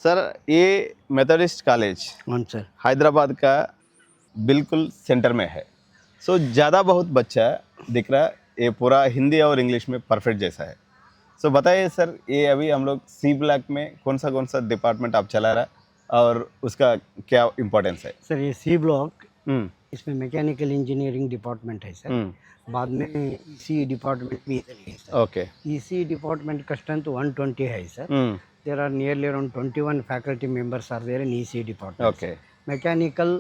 Sir ये Methodist college हाँ sir. Hyderabad का बिल्कुल सेंटर में है। सो ज़्यादा बहुत बच्चा दिख रहा है, ये पूरा हिंदी और इंग्लिश में परफेक्ट जैसा है। सो बताइए सर, ये अभी हम लोग सी ब्लॉक में कौन सा डिपार्टमेंट आप चला रहा है और उसका क्या इम्पोर्टेंस है? सर ये सी ब्लॉक, हम्म इसमें मैकेनिकल इंजीनियरिंग डिपार्टमेंट है सर। बाद में ईसी डिपार्टमेंट भी इधर है सर। ओके। ईसी डिपार्टमेंट का स्ट्रेंथ 120 है sir. There are nearly around 21 faculty members are there in EC department. Okay. Mechanical,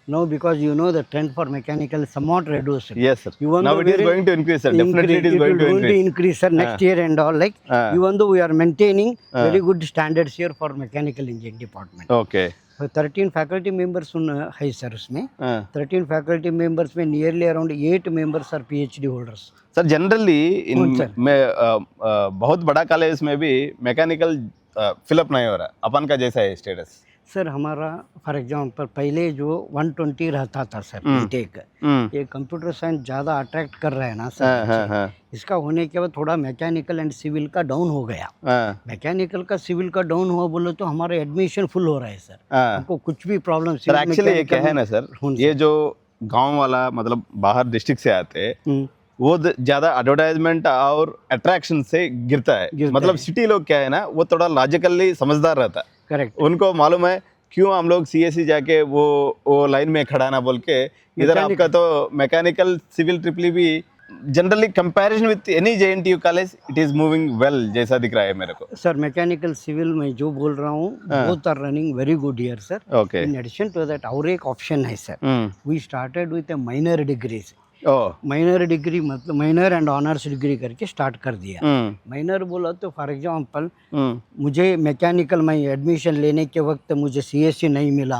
no, because you know the trend for mechanical is somewhat reduced. Yes sir. Even Now though it is we are going to increase sir. Definitely it is going to increase sir next year and all, like even though we are maintaining very good standards here for mechanical engineering department. Okay. 13 faculty members है sir उसमें। 13 faculty members में nearly around 8 members are PhD holders. Sir generally in में बहुत बड़ा college में भी mechanical fill up नहीं हो रहा, अपन का जैसा है स्टेटस? सर हमारा फॉर एग्जांपल पहले जो 120 रहता था सर इनटेक, ये कंप्यूटर साइंस ज़्यादा अट्रैक्ट कर रहा है ना सर। इसका होने के बाद थोड़ा मैकेनिकल एंड सिविल का डाउन हो गया। मैकेनिकल का सिविल का डाउन हुआ बोले तो हमारा एडमिशन फुल हो रहा है सर। हमको कुछ भी प्रॉब्लम सर एक्चुअली ये क्या है ना सर, ये जो गांव वाला मतलब बाहर डिस्ट्रिक्ट से आते हैं वो ज़्यादा एडवर्टाइजमेंट और अट्रैक्शन से गिरता है। मतलब सिटी लोग क्या है ना, वो थोड़ा लॉजिकली समझदार रहता है। करेक्ट। उनको मालूम है क्यों हम लोग सीएससी जाके वो लाइन में खड़ा ना बोल के, इधर आपका तो मैकेनिकल सिविल ट्रिपली भी generally comparison with any JNTU college it is moving well जैसा दिख रहा है मेरे को। सर मैकेनिकल सिविल में जो बोल रहा हूँ both are running very good here sir. Okay. In addition to that और एक ऑप्शन है sir, we started with a minor degrees. Minor degree मतलब माइनर एंड ऑनर्स डिग्री करके स्टार्ट कर दिया। माइनर बोला तो फॉर एग्जांपल मुझे मैकेनिकल में एडमिशन लेने के वक्त मुझे सीएससी नहीं मिला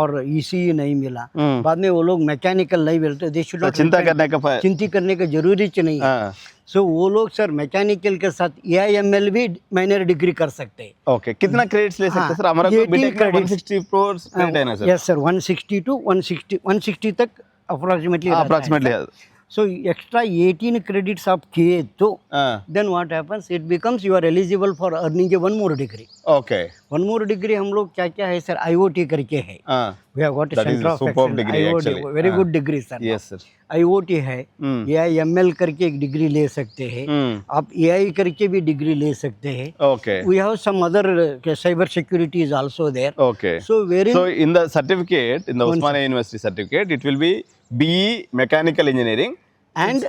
और ईसीई नहीं मिला, बाद में वो लोग मैकेनिकल नहीं मिलते, दे शुड नॉट चिंता करने का जरूरी नहीं है। सो वो लोग सर मैकेनिकल के साथ एआईएमएल भी माइनर डिग्री कर सकते हैं। ओके। कितना क्रेडिट्स ले सकते हैं सर? हमारा बीटेक में 160 क्रेडिट है ना सर? यस सर, 160 टू 160 तक approximately. So extra 18 credits आप किए तो then what happens, it becomes you are eligible for earning a one more degree. Okay. One more degree हम लोग क्या क्या है सर, IoT करके है। We have got a center of excellence, IoT, very good degree sir. Yes sir. IoT है, AIML करके एक डिग्री ले सकते हैं, आप AI करके भी डिग्री ले सकते हैं। Okay. We have some other cyber security is also there. Okay. So in the certificate, in the Osmania University certificate, it will be BE Mechanical Engineering and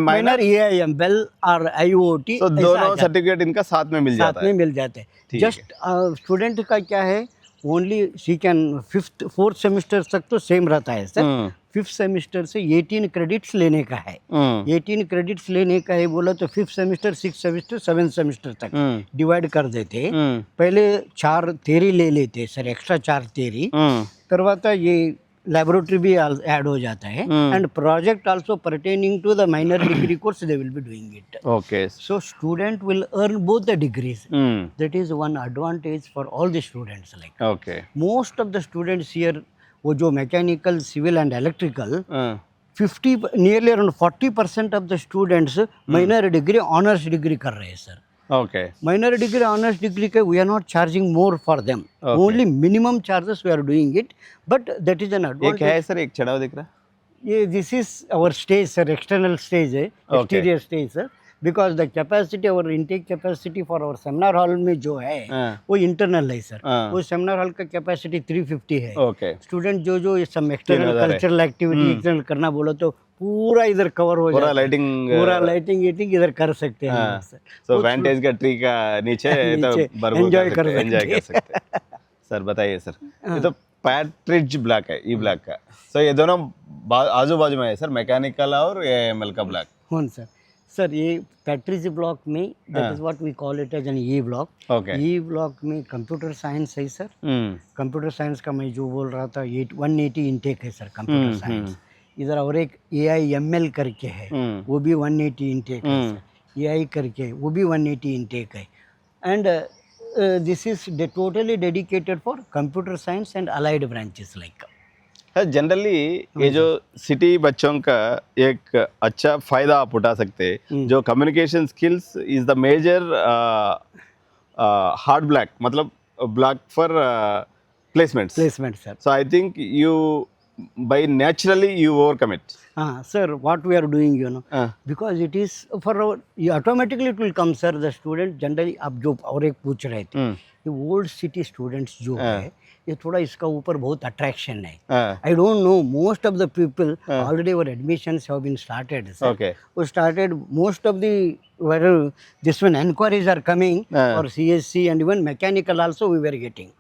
minor AIML और IoT। तो दोनों certificate इनका साथ में मिल जाता है। साथ में मिल जाते हैं। जस्ट स्टूडेंट का क्या है, only C can 4th semester तक तो सेम रहता है सर। 5th सेमेस्टर से 18 क्रेडिट्स लेने का है। 18 क्रेडिट्स लेने का है बोला तो 5th semester, 6th semester, 7th semester तक डिवाइड कर देते। पहले 4 थ्योरी ले लेते सर, एक्स्ट्रा 4 थ्योरी करवाता, ये लैबोरेटरी भी ऐड हो जाता है and project also pertaining to the minor degree course they will be doing it. Okay. So student will earn both the degrees. That is one advantage for all the students. Like okay, most of the students here, वो जो mechanical, civil and electrical 50 nearly around 40% of the students minor degree honours degree कर रहे हैं sir. Okay. Minor degree, honors degree के we are not charging more for them. Okay. Only minimum charges we are doing it, but that is an advantage. ये क्या है sir, एक चढ़ाव दिख रहा है? ये this is our stage sir, external stage है, exterior stage sir. Because the capacity, our intake capacity for our seminar hall में जो है वो internal है सर। वो seminar hall का capacity 350 है। Okay. Student जो ये सब external cultural activity external करना बोलो तो पूरा इधर कवर हो जाता है। पूरा लाइटिंग इधर कर सकते हैं सर। सो वेंटेज का ट्री का नीचे तो एंजॉय कर सकते हैं। सर बताइए सर, ये तो पैट्रिज ब्लॉक है, ई ब्लॉक का। सो ये दोनों आजू बाजू में है सर, मैकेनिकल और एएमएल का ब्लॉक। हाँ सर। सर ये पैट्रिज ब्लॉक में that is what we call it as an E block. Okay. E block में कंप्यूटर साइंस है सर। कंप्यूटर साइंस का मैं जो बोल रहा था 180 इनटेक है सर कंप्यूटर साइंस। इधर और एक AIML करके है, वो भी 180 इनटेक है। AI करके वो भी 180 इनटेक है। And this is totally dedicated for computer science and allied branches like. Generally ये जो सिटी बच्चों का एक अच्छा फायदा आप उठा सकते हैं, जो communication skills is the major hard black, मतलब block for placements. placement, sir. So I think you, by naturally you overcome it. Sir, what we are doing, Uh, because it is for our, automatically it will come, sir. The student generally, आप जो और एक पूछ रहे थे, ये old city students जो है, ये थोड़ा इसका ऊपर बहुत अट्रैक्शन है. I don't know, most of the people already our admissions have been started, sir. Okay. We started most of the this one enquiries are coming for CSC and even mechanical also we were getting.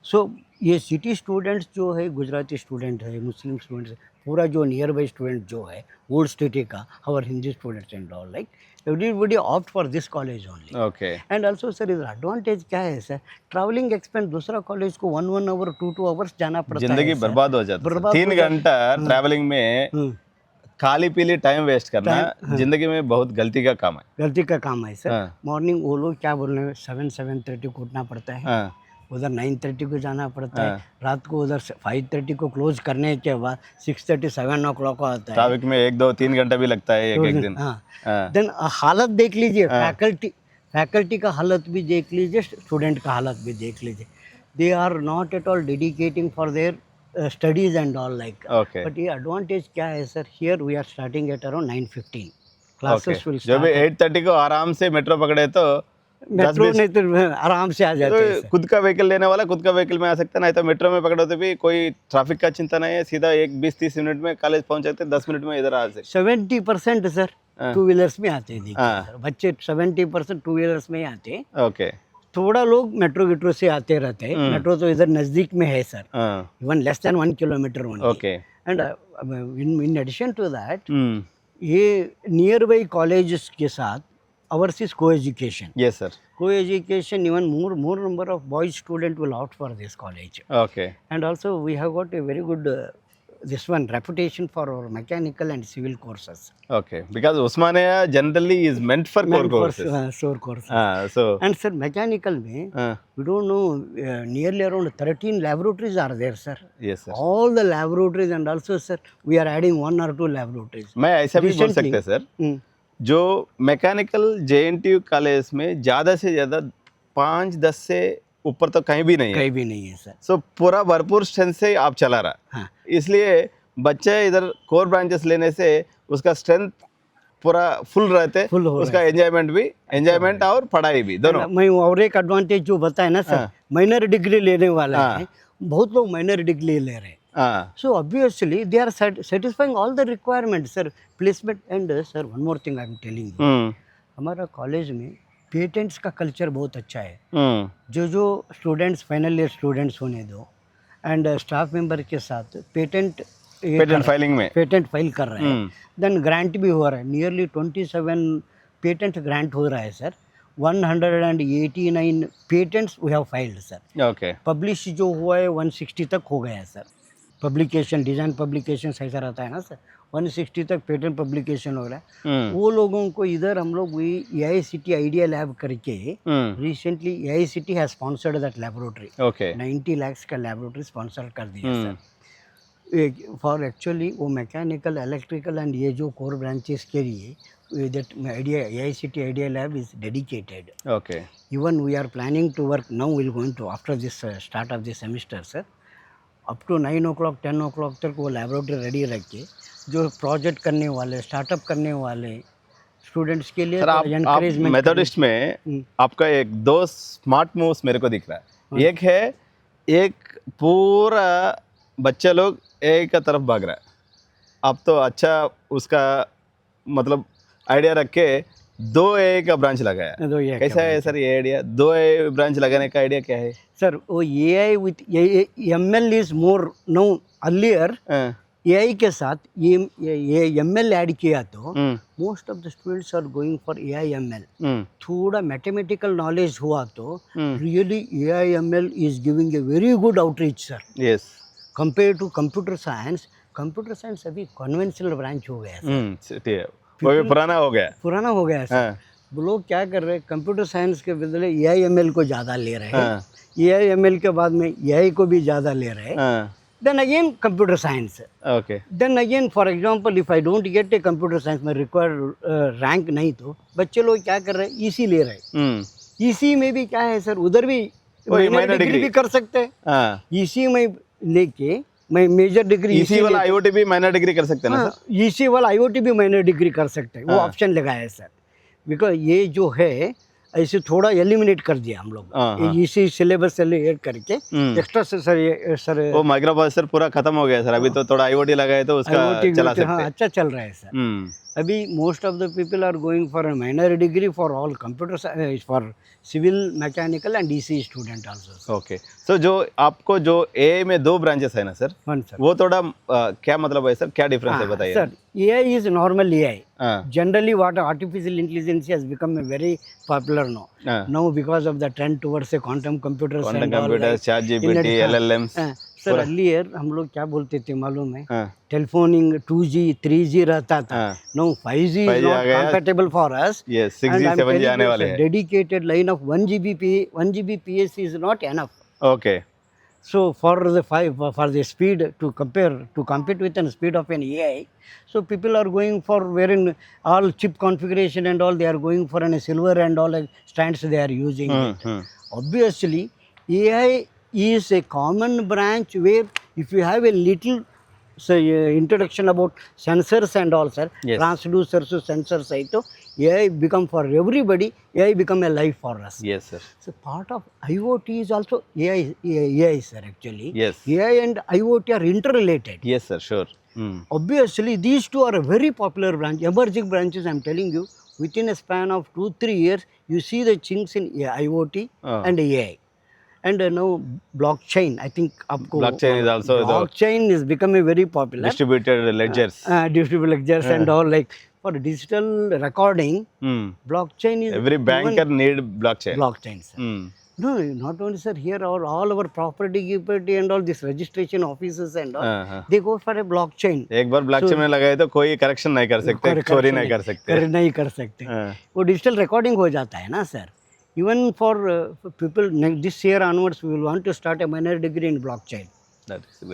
So ये city students जो है, Gujarati student है, Muslim students है, पूरा जो near by student जो है old city का, our Hindi students and all, like everybody opt for this college only. Okay. And also sir, इधर एडवांटेज क्या है सर, ट्रैवलिंग एक्सपेंस दूसरा कॉलेज को 1 hour 2 hours जाना पड़ता है. जिंदगी sir. बर्बाद हो जाती है. बर्बाद 3 घंटा ट्रैवलिंग में खाली पीली टाइम वेस्ट करना जिंदगी में बहुत गलती का काम है. गलती का काम है सर. मॉर्निंग वो लोग क्या बोल रहे हैं, 7:30 को उठना पड़ता है, उधर 9:30 को जाना पड़ता है, रात को उधर 5:30 को क्लोज करने के बाद 6:30 7 o'clock को आता है. ट्रैफिक में 1 2 3 घंटा भी लगता है एक दिन. देन हालत देख लीजिए, फैकल्टी का हालत भी देख लीजिए, स्टूडेंट का हालत भी देख लीजिए. They are not at all dedicating for their studies and all, like. Okay. But ये एडवांटेज क्या है sir, here we are starting at around 9:15. Classes will जब 8:30 को आराम से मेट्रो पकड़े तो मेट्रो नहीं तो आराम से आ जाते हैं. खुद का व्हीकल लेने वाला खुद का व्हीकल में आ सकता है, नहीं तो मेट्रो में पकड़ो तो भी कोई ट्रैफिक का चिंता नहीं है, सीधा 20-30 मिनट में कॉलेज पहुंच सकते हैं, 10 मिनट में इधर आ सकते. 70% सर टू व्हीलर्स में आते हैं. देखिए सर, बच्चे 70% टू व्हीलर्स में ही आते हैं. ओके. थोड़ा लोग मेट्रो से आते रहते हैं. मेट्रो तो इधर नज़दीक में है sir, even less than 1 kilometer only. Okay. And in addition to that, ये नियर बाई कॉलेजेस के साथ ours is co-education. Yes sir. Co-education, even more number of boys student will opt for this college. Okay. And also we have got a very good this one reputation for our mechanical and civil courses. Okay, because Osmania generally is meant for core courses. Core courses. So And sir, mechanical mein, we don't know, nearly around 13 laboratories are there, sir. Yes sir. All the laboratories, and also sir, we are adding 1 or 2 laboratories. मैं ऐसा भी बोल सकते sir, जो mechanical JNTU college में ज़्यादा से ज़्यादा 5-10 से ऊपर तो कहीं भी नहीं है. कहीं भी नहीं है सर. सो पूरा भरपूर स्ट्रेंथ से आप चला रहा. इसलिए बच्चे इधर कोर ब्रांचेस लेने से उसका स्ट्रेंथ पूरा फुल रहते, उसका एंजॉयमेंट और पढ़ाई भी दोनों. मैं और एक एडवांटेज जो बताया ना सर, माइनर डिग्री लेने वाला है, बहुत लोग माइनर डिग्री ले रहे हैं. So obviously they are satisfying all the requirements, sir. Placement and sir, one more thing I am telling you. हमारा कॉलेज में पेटेंट्स का कल्चर बहुत अच्छा है. जो स्टूडेंट्स फाइनल ईयर स्टूडेंट्स होने दो एंड स्टाफ मेंबर के साथ पेटेंट फाइलिंग में पेटेंट फाइल कर रहे हैं. देन ग्रांट भी हो रहा है, नियरली 27 पेटेंट ग्रांट हो रहा है sir. 189 patents we have filed sir. Okay. Publish जो हुआ है 160 तक हो गया है सर. पब्लिकेशन, डिज़ाइन पब्लिकेशन ऐसा रहता है ना सर, 160 तक पेटेंट पब्लिकेशन हो रहा है. वो लोगों को इधर हम लोग AICT आइडिया लैब करके recently AICT has sponsored that laboratory. Okay. 90 lakhs का लैबोरेटरी स्पॉन्सर कर दिया सर. फॉर एक्चुअली वो मैकेनिकल, इलेक्ट्रिकल एंड ये जो कोर ब्रांचेस के लिए that AICT idea lab is dedicated. Okay. Even we are planning to work now. We'll going to after this start of this semester, sir. Up to 9 o'clock 10 o'clock तक वो laboratory ready रख के जो project करने वाले, startup करने वाले students के लिए एनकरेजमेंट. मेथोडिस्ट में आपका एक 2 स्मार्ट मूव्स मेरे को दिख रहा है. एक है, एक पूरा बच्चे लोग एक तरफ भाग रहा है. अब तो अच्छा उसका मतलब आइडिया रख के 2 AA का ब्रांच लगाया. कैसा है सर ये आइडिया? 2 AA ब्रांच लगाने का आइडिया क्या है सर? वो AI with ML is more no. Earlier AI के साथ ये ML ऐड किया तो most of the students are going for AI ML. थोड़ा मैथमेटिकल नॉलेज हुआ तो really AI ML is giving a very good outreach sir. Yes. Compare to computer science. Computer science अभी conventional branch हो गया sir. वो भी पुराना हो गया सर. वो लोग क्या कर रहे हैं, कंप्यूटर साइंस के बदले AI ML को ज़्यादा ले रहे हैं. AI ML के बाद में AI को भी ज़्यादा ले रहे हैं. Then again computer science. Okay. Then again for example if I don't get a computer science में रिक्वायर्ड रैंक नहीं तो बच्चे लोग क्या कर रहे हैं, EC ले रहे हैं. EC में भी क्या है सर, उधर भी वही माइनर minor डिग्री degree। भी कर सकते हैं। हाँ इसी में लेके मैं मेजर डिग्री इसी वाला आईओटी भी माइनर डिग्री कर सकते हैं ना सर? इसी वाला आईओटी भी माइनर डिग्री कर सकते हैं, वो हाँ। ऑप्शन लगाया है सर। बिकॉज ये जो है ऐसे थोड़ा एलिमिनेट कर दिया हम लोग, हाँ, हाँ। इसी सिलेबस से ऐड करके एक्स्ट्रा से सर वो माइक्रो प्रोसेसर पूरा खत्म हो गया सर, अभी तो थोड़ा आईओटी लगाए तो उसका IoT चला हाँ सकते हैं। अच्छा चल रहा है सर। हम्म अभी most of the people are going for a minor degree for all computer for civil mechanical and EC student also. Okay so जो आपको जो ए में 2 ब्रांचेस है ना सर, वन सर। वो थोड़ा क्या मतलब है सर, क्या डिफरेंस है बताइए। Sir AI is normal AI. हाँ Generally, what artificial intelligence has become a very popular now. हाँ Now, because of the trend towards a quantum computers quantum and all. Computers, chat GPT, LLMs. Sir earlier हम लोग क्या बोलते थे मालूम है? हाँ टेलीफोनिंग 2G 3G रहता था। हाँ Now 5G is 5G आ not गया। compatible for us. Yes And 6G I'm 7G telling आने you, वाले sir, हैं। dedicated line of 1 GB PS is not enough. Okay So for the speed to compete with the speed of an AI, so people are going for wherein all chip configuration and all, they are going for an silver and all stands they are using it. Obviously, AI is a common branch where if you have a little introduction about sensors and all, sir, Yes. transducers, sensors, तो AI become for everybody. AI become a life for us. Yes sir So part of IoT is also AI sir actually. Yes. AI and IoT are interrelated. Yes sir sure. Obviously, these two are a very popular branch, emerging branches. I'm telling you, within a span of 2-3 years, you see the chinks in IoT and AI. And now blockchain, I think आपको Blockchain is also the- blockchain is becoming very popular. Distributed ledgers. Distributed ledgers and all, like for digital recording, blockchain is every banker need blockchain. blockchain, sir. No, not only sir, here all our property and all this registration offices and all, they go for a blockchain. एक बार blockchain में लगाए तो कोई correction नहीं कर सकते, चोरी नहीं कर सकते। नहीं कर सकते। वो डिजिटल रिकॉर्डिंग हो जाता है ना sir. Even for people this year onwards, we will want to start a minor degree in blockchain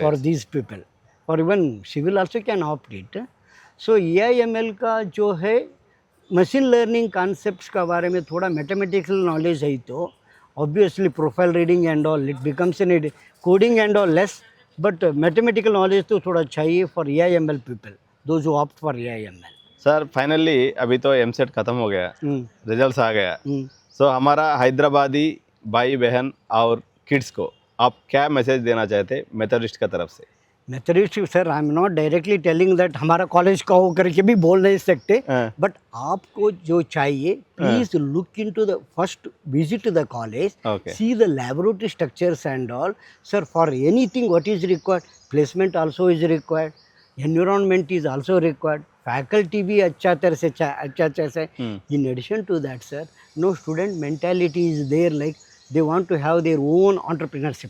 for these people. For even civil also can opt it. So AI/ML का जो है machine learning concepts का बारे में थोड़ा mathematical knowledge है तो obviously profile reading and all it becomes a need, coding and all less, but mathematical knowledge तो थोड़ा चाहिए for AI/ML people, those who opt for AI/ML. Sir finally अभी तो एमसेट खत्म हो गया, रिजल्ट्स आ गया, सो हमारा हैदराबादी भाई बहन और किड्स को आप क्या मैसेज देना चाहते मेथडिस्ट का तरफ से? Methodist sir, I am not directly telling that हमारा कॉलेज का हो करके भी बोल नहीं सकते, बट आपको जो चाहिए please look into the first visit the college, see the laboratory structures and all sir, for anything what is required, placement also is required, environment is also required, faculty भी अच्छा तरह से in addition to that sir, no student mentality is there like they want to have their own entrepreneurship.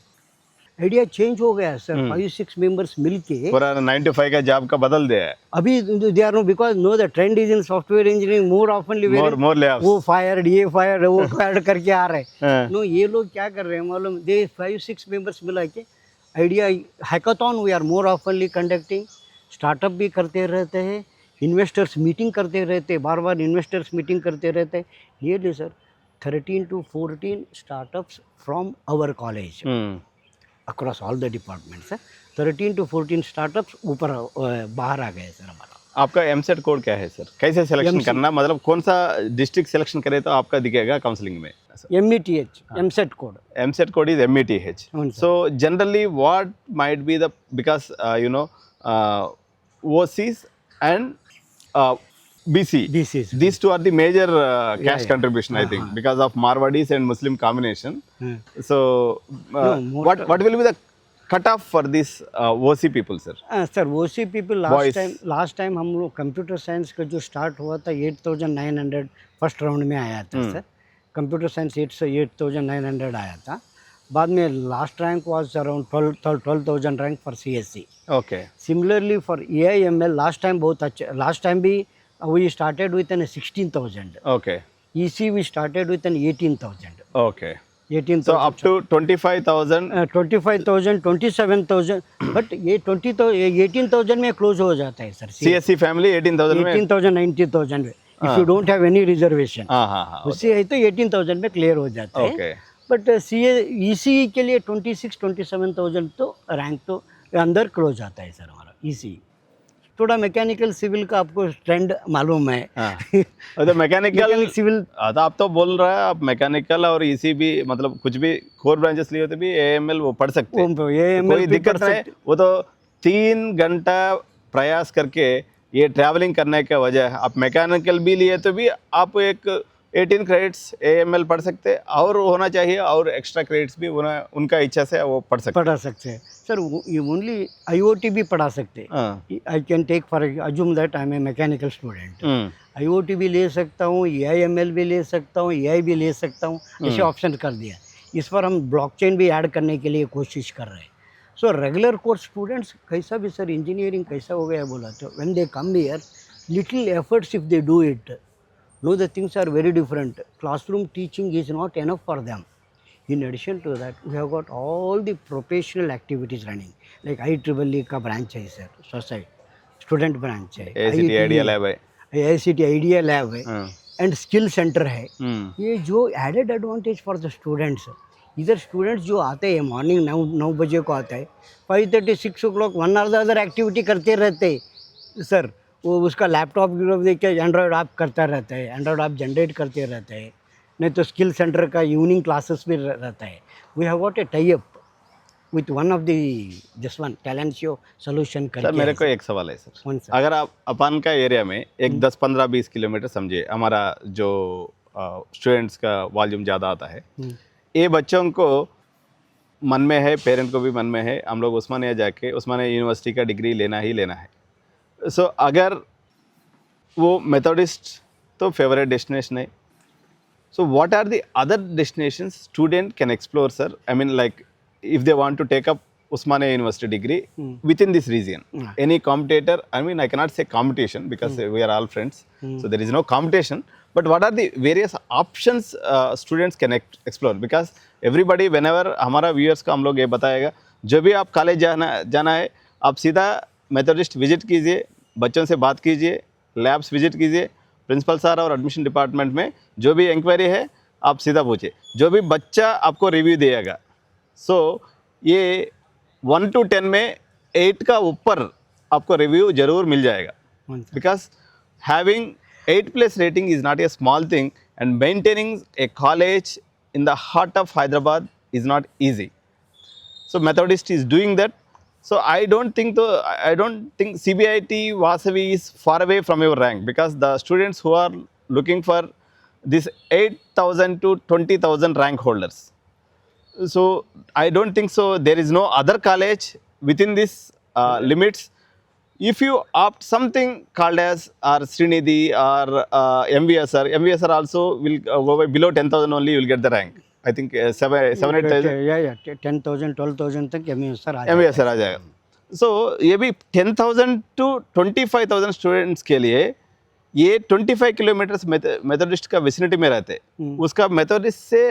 Idea change हो गया sir, 5-6 members मिलके पूरा 9 to 5 का job का बदल दिया है अभी। They are no because no the trend is in software engineering more ऑफनली, मोर लेऑफ्स, वो फायर्ड ये फायर्ड वो फायर्ड करके आ रहे हैं। नो ये लोग क्या कर रहे हैं मालूम, दे 5-6 मेंबर्स मिला के idea hackathon we are more ऑफनली कंडक्टिंग, स्टार्टअप भी करते रहते हैं, इन्वेस्टर्स मीटिंग करते रहते हैं, बार बार इन्वेस्टर्स मीटिंग करते रहते हैं। ये sir 13 to 14 startups from our college across all the departments है, 13 to 14 स्टार्टअप्स ऊपर बाहर आ गए सर हमारा। आपका एमसेट कोड क्या है सर, कैसे सिलेक्शन करना, मतलब कौन सा डिस्ट्रिक्ट सिलेक्शन करे तो आपका दिखेगा काउंसलिंग में? METH EAMCET code, EAMCET code is METH। so generally what might be the, because you know OCs and BCs, these two are the major cash contribution, I think, because of Marwadis and Muslim combination. So what will be the cutoff for this OC people sir? Sir OC people last time हम लोग computer science का जो start हुआ था 8,900 first round में आया था sir, computer science 8,900 आया था। बाद में last rank was around 12,000 rank for CSC। Okay, similarly for AI/ML last time बहुत अच्छा, लास्ट टाइम भी we started with an 16,000. okay, EC we started with an 18,000. okay, 18,000. so up to 25,000 25,000 27,000, but ये 18,000 में close हो जाता है sir. CSC family 18,000 में, 18,000 19,000 में if you don't have any reservation, हाँ, उससे है तो 18,000 में क्लियर हो जाता है। ओके, बट CA ECE के लिए 26-27,000 तो रैंक तो अंदर क्लोज आता है सर हमारा ECE। थोड़ा मैकेनिकल सिविल का आपको ट्रेंड मालूम है। हाँ तो मैकेनिकल मैकेनिक सिविल तो आप तो बोल रहा है आप मैकेनिकल और इसी भी मतलब कुछ भी कोर ब्रांचेस लिए होते भी AML वो पढ़ सकते हैं, ये कोई दिक्कत नहीं। वो तो 3 घंटा प्रयास करके ये ट्रैवलिंग करने का वजह आप मैकेनिकल भी लिए तो भी आप एक 18 क्रेडिट्स AML पढ़ सकते हैं और होना चाहिए और एक्स्ट्रा क्रेडिट्स भी उनका इच्छा से वो पढ़ सकते पढ़ा सकते हैं सर। ये ओनली IoT भी पढ़ा सकते हैं। हैं। I can take for assume that I am a mechanical student, हाँ IoT भी ले सकता हूँ, AIML भी ले सकता हूँ, AI भी ले सकता हूँ, ऐसे ऑप्शन कर दिया। इस पर हम ब्लॉकचेन भी ऐड करने के लिए कोशिश कर रहे हैं। सो रेगुलर कोर्स स्टूडेंट्स कैसा भी सर इंजीनियरिंग कैसा हो गया बोला तो when they come here little efforts if they do it no the things are very different. Classroom teaching is not enough for them. In addition to that, we have got all the professional activities running. Like IEEE का branch है sir, society student branch है, AICT idea lab है, AICT idea lab है हाँ। And skill centre है। Hmm ये जो added advantage for the students, इधर स्टूडेंट्स जो आते हैं मॉर्निंग 9 बजे को आता है, 5:30 6 o'clock 1 hour अदर एक्टिविटी करते रहते हैं सर। वो उसका लैपटॉप देख के एंड्रॉयड ऐप करता रहता है, एंड्रॉयड ऐप जनरेट करते रहते हैं, नहीं तो स्किल सेंटर का इवनिंग क्लासेस भी रहता है। We have got a tie up with one of the this one talent show solution sir करके। मेरे को एक सवाल है सर, कौन सा? अगर आप अपन का एरिया में एक 10 15 20 किलोमीटर समझिए हमारा जो स्टूडेंट्स का वॉल्यूम ज़्यादा आता है, ये बच्चों को मन में है, पेरेंट को भी मन में है, हम लोग उस्मानिया जाके उस्मानिया यूनिवर्सिटी का डिग्री लेना ही लेना है। सो अगर वो मेथोडिस्ट तो फेवरेट डेस्टिनेशन है, so what are the other destinations student can explore sir? I mean like if they want to take up Usmania University degree within this region, any competitor, I mean I cannot say competition because we are all friends, so there is no competition, but what are the various options students can explore? Because everybody whenever हमारा viewers को हम लोग ये बताएगा, जो भी आप college जाना है आप सीधा मेथोडिस्ट विजिट कीजिए, बच्चों से बात कीजिए, लैब्स विजिट कीजिए, प्रिंसिपल सर और एडमिशन डिपार्टमेंट में जो भी इंक्वायरी है आप सीधा पूछिए, जो भी बच्चा आपको रिव्यू देगा। सो ये 1 to 10 में 8 का ऊपर आपको रिव्यू जरूर मिल जाएगा, because having 8+ rating is not a small thing and maintaining A college in the heart of Hyderabad is not easy. So Methodist is doing that. So I don't think CBIT Vasavi is far away from your rank, because the students who are looking for this 8,000 to 20,000 rank holders. So I don't think so. There is no other college within this limits. If you opt something called as or Srinidhi or MVSR also will go by below 10,000 only you will get the rank. I think 7-8,000 या 10,000 12,000 तक MVSR आ जाएगा। सो ये भी 10,000 to 25,000 students के लिए ये 25 kilometres Methodist का vicinity में रहते हैं, उसका मेथोडिस्ट से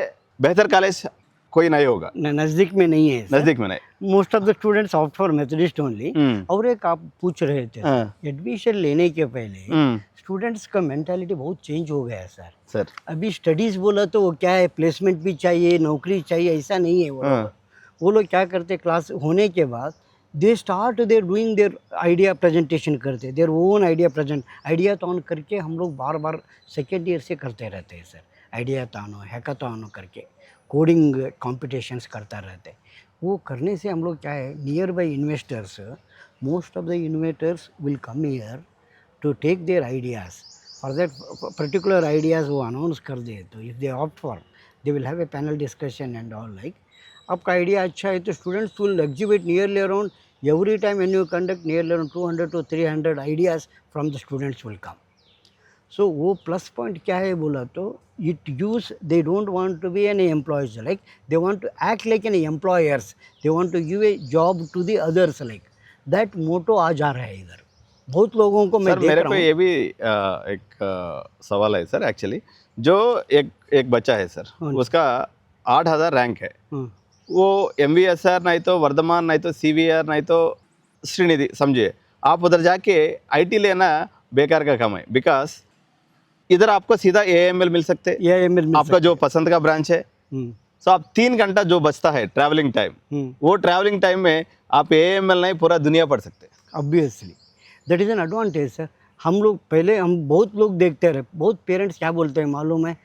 बेहतर कॉलेज कोई नहीं होगा, नज़दीक में नहीं है, नज़दीक में नहीं। Most of the students opt for Methodist only. और एक आप पूछ रहे थे एडमिशन लेने के पहले स्टूडेंट्स का मेंटालिटी बहुत चेंज हो गया है सर। अभी स्टडीज़ बोला तो वो क्या है, प्लेसमेंट भी चाहिए, नौकरी चाहिए, ऐसा नहीं है। वो लोग क्या करते, क्लास होने के बाद they start they're doing their idea presentation करते, देयर ओन आइडिया ऑन करके हम लोग बार बार सेकेंड ईयर से करते रहते हैं सर। आइडिया तानो हैकाथॉन करके कोडिंग कॉम्पिटिशन्स करता रहते। वो करने से हम लोग क्या है, near by investors, most of the investors will come here to take their ideas for that particular ideas वो अनाउंस कर दे। तो if they opt for they will have a panel discussion and all like. आपका idea अच्छा है तो students will exhibit nearly around every time when you conduct nearly around 200 to 300 ideas from the students will come. So वो plus point क्या है बोला तो it use they don't want to be an employees, like they want to act like an employers, they want to give a job to the others, like that motto आ जा रहा है इधर बहुत लोगों को। मैं देख रहा हूं। मेरे को ये भी एक सवाल है सर एक्चुअली, जो एक बच्चा है सर, उसका 8,000 रैंक है, वो MVSR नहीं तो वर्धमान नहीं तो CVR नहीं तो श्रीनिधि समझिए, आप उधर जाके IT लेना बेकार का काम है, बिकॉज इधर आपको सीधा AML मिल सकते, AML मिल आपका जो पसंद का ब्रांच है, सो आप 3 घंटा जो बचता है ट्रैवलिंग टाइम, वो ट्रैवलिंग टाइम में आप AML नहीं पूरा दुनिया पढ़ सकते हैं। Obviously that is an advantage sir. हम लोग पहले हम बहुत लोग देखते रहे, बहुत पेरेंट्स क्या बोलते हैं मालूम है,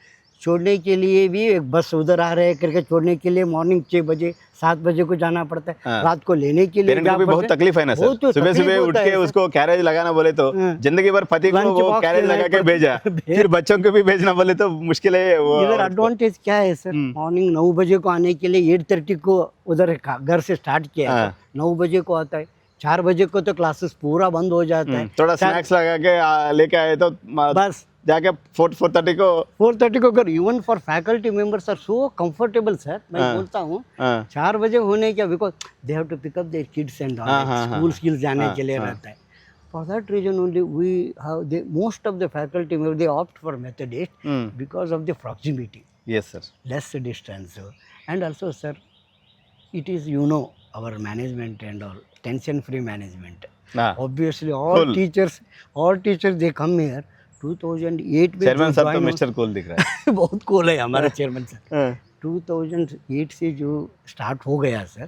छोड़ने के लिए भी एक बस उधर आ रहे हैं करके छोड़ने के लिए मॉर्निंग 6 बजे 7 बजे को जाना पड़ता है, हाँ। रात को लेने के लिए पेरेंट को भी बहुत तकलीफ है ना सर, बहुत तो सुबह तकलीफ सुबह उठ होता के है सर। उसको कैरेज लगाना बोले तो हाँ। जिंदगी भर पति को लंच वो बॉक्स कैरेज देना लगा के पड़ता भेजा, है। फिर बच्चों को भी भेजना बोले तो मुश्किल है वो। इधर एडवांटेज क्या है सर, मॉर्निंग 9 बजे को आने के लिए 8:30 को उधर घर से स्टार्ट किया हाँ। तो 9 बजे को आता है, 4 बजे को तो क्लासेस पूरा बंद हो जाता है। थोड़ा स्नैक्स लगा के लेके आए तो बस जाके 4:30 को 4:30 को अगर even for faculty members are so comfortable sir, मैं हाँ। बोलता हूँ हाँ। 4 बजे होने क्या, because they have to pick up their kids and हाँ, हाँ, हाँ, स्कूल स्किल्स जाने हाँ, के लिए हाँ। रहता है। For that reason only we have they most of the faculty member they opt for Methodist because of the proximity, yes sir, less distance, and also sir, it is, you know, our management and all tension free management. हाँ। Obviously all Cool. teachers they come here 2008 में chairman जो sir तो join mister cool दिख रहा हो- बहुत cool है हमारा चेयरमैन सर। है। 2008 से जो स्टार्ट हो गया sir,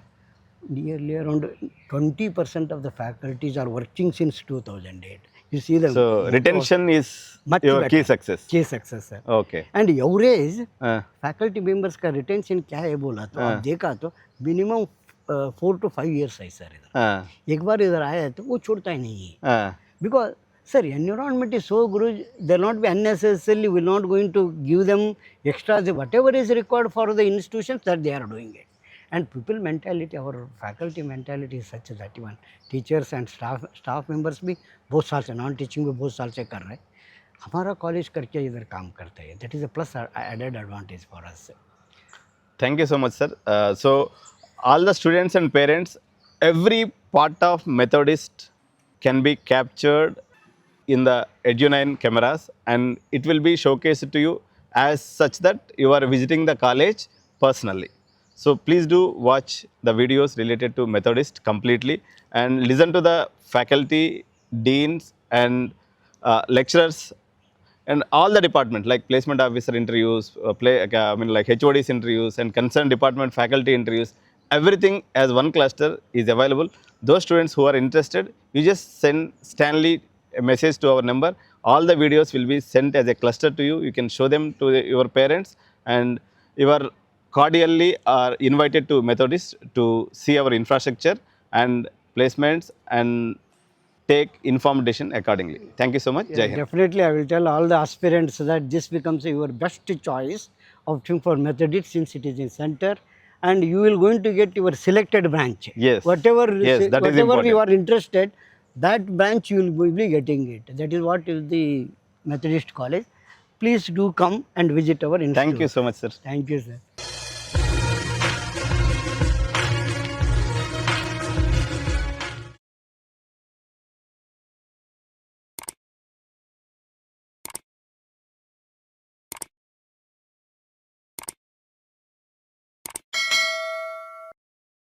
nearly around 20% of the faculties are working since 2008. You see the So retention is much your key better. success. key success sir. Okay. And average हाँ, फैकल्टी मेंबर्स का retention क्या है बोला तो हाँ। आप देखा तो मिनिमम 4 to 5 years है सर इधर। हाँ, एक बार इधर आया है तो वो छोड़ता ही नहीं है, हाँ, because sir environment is so good, they not be unnecessarily will not going to give them extra whatever is required for the institution that they are doing it. And people mentality, our faculty mentality is such that even teachers and staff members भी बहुत साल से, non teaching भी बहुत साल से कर रहे हैं, हमारा कॉलेज करके इधर काम करते हैं. That is a plus added advantage for us. thank you so much sir. So all the students and parents, every part of Methodist can be captured in the Edu9 cameras and it will be showcased to you as such that you are visiting the college personally. So please do watch the videos related to Methodist completely and listen to the faculty, deans and lecturers and all the department like placement officer interviews, like HOD's interviews and concerned department faculty interviews, everything as one cluster is available. Those students who are interested, you just send Stanley a message to our number. All the videos will be sent as a cluster to you. You can show them to your parents and you are cordially are invited to Methodist to see our infrastructure and placements and take informed decision accordingly. Thank you so much. Jai Hind. Definitely, I will tell all the aspirants that this becomes your best choice opting for Methodist since it is in center, and you will going to get your selected branch. Yes. Whatever Yes, that is whatever important. you are interested, that branch you will be getting it. That is what is the Methodist College. Please do come and visit our institute. Thank you so much, sir. Thank you, sir.